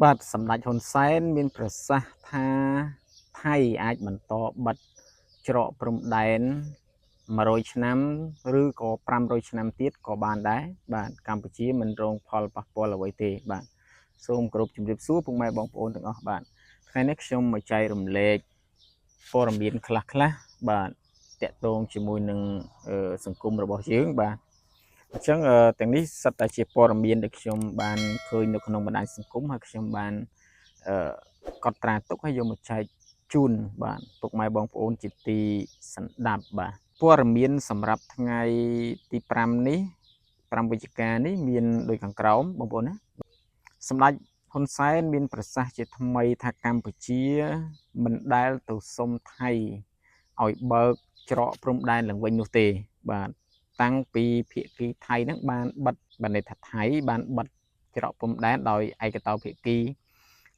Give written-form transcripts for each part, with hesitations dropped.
បាទសម្ដេចហ៊ុនសែនមានប្រសាសន៍ថាថៃអាចបន្តបិទច្រកព្រំដែន100ឆ្នាំឬក៏500ឆ្នាំទៀតក៏បានដែរបាទកម្ពុជាមិនរងផលប៉ះពាល់អ្វីទេបាទសូមគោរពជម្រាបសួរពុកម៉ែបងប្អូនទាំងអស់បាទថ្ងៃនេះខ្ញុំមកចែករំលែកព័ត៌មានខ្លះបាទតាក់ទងជាមួយនឹងសង្គមរបស់យើងបាទអញ្ចឹងទាំងនេះសិតតែជាព័ត៌មានដែលខ្ញុំបានឃើញនៅក្នុងបណ្ដាញសង្គមហើយខ្ញុំបានកត់ត្រាទុកហើយយកមកចែកជូនបាទពុកម៉ែបងប្អូនជាទីសន្តាប់បាទព័ត៌មានសម្រាប់ថ្ងៃទី5នេះ5វិច្ឆិកានេះមានដូចខាងក្រោមបងប្អូនណាសម្ដេចហ៊ុនសែនមានប្រសាសន៍ជាថ្មីថាកម្ពុជាមិនដែលទៅសុំថៃឲ្យបើកច្រកព្រំដែនឡើងវិញនោះទេបាទតាំងពីភាគីថៃហ្នឹងបានបិទបានន័យថាថៃបានបិទច្រកព្រំដែនដោយឯកតោភាគី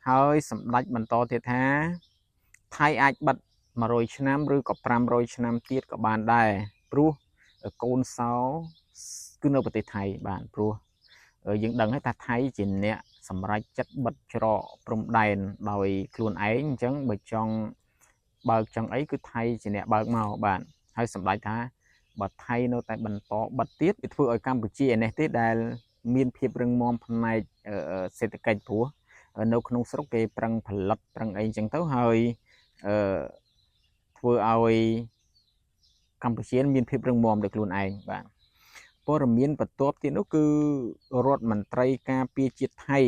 ហើយសម្ដេចបន្តទៀតថាថៃអាចបិទ100ឆ្នាំឬក៏500ឆ្នាំទៀតក៏បានដែរព្រោះកូនសោគឺនៅប្រទេសថៃបាទព្រោះយើងដឹងហើយថាថៃជាអ្នកសម្រេចចិត្តបិទច្រកព្រំដែនដោយខ្លួនឯងអញ្ចឹងបើចង់បើកចង់អីគឺថៃជាអ្នកបើកមកបាទហើយសម្ដេចថាបើថៃនៅតែបន្តបិទទៀតវាធ្វើឲ្យកម្ពុជាឯនេះទេដែលមានភាពរឹងមាំផ្នែកសេដ្ឋកិច្ចព្រោះនៅក្នុងស្រុកគេប្រឹងផលិតប្រឹងអីចឹងទៅហើយធ្វើឲ្យកម្ពុជាមានភាពរឹងមាំដោយខ្លួនឯងបាទព័ត៌មានបន្ទាប់ទៀតនោះគឺរដ្ឋមន្ត្រីការពារជាតិថៃ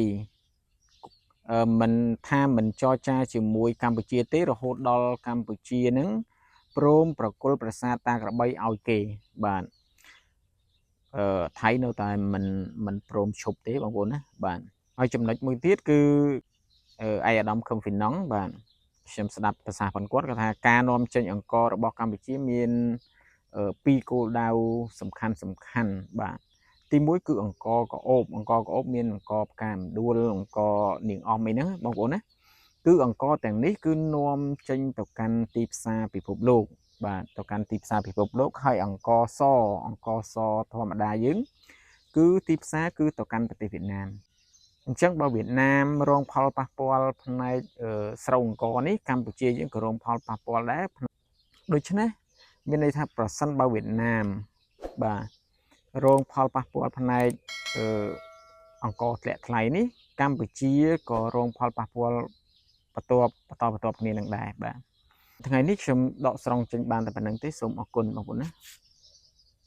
មិនចរចាជាមួយកម្ពុជាទេរហូតដល់កម្ពុជានឹងព្រមប្រគល់ប្រាសាទតាក្របីឲ្យគេបាទថៃនៅតែមិនព្រមឈប់ទេបងប្អូនណាបាទហើយចំណុចមួយទៀតគឺឯកឧត្តមខឹមហ្វីណុងបាទខ្ញុំស្ដាប់ប្រសាសន៍គាត់គាត់ថាការនាំចេញអង្គរបស់កម្ពុជាមាន2គោលដៅសំខាន់បាទទី1គឺអង្គក្អូបមានអង្គផ្កាម្ដួលអង្គនាងអមអីហ្នឹងបងប្អូនណាគឺអង្គទាំងនេះគឺនាំចេញទៅកាន់ទីផ្សារពិភពលោកបាទទៅកាន់ទីផ្សារពិភពលោកហើយអង្គសធម្មតាយើងគឺទីផ្សារគឺទៅកាន់ប្រទេសវៀតណាមអញ្ចឹងបើវៀតណាមរងផលប៉ះពាល់ផ្នែកស្រូវអង្គនេះកម្ពុជាយើងក៏រងផលប៉ះពាល់ដែរដូច្នេះមានន័យថាប្រសិនបើវៀតណាមបាទរងផលប៉ះពាល់ផ្នែកអង្គធ្លាក់ថ្លៃនេះកម្ពុជាក៏រងផលប៉ះពាល់បន្ទាប់គ្នានឹងដែរបាទថ្ងៃនេះខ្ញុំដកស្រង់ចេញបានតែប៉ុណ្្នឹងទេសូមអរគុណបងប្អូនណា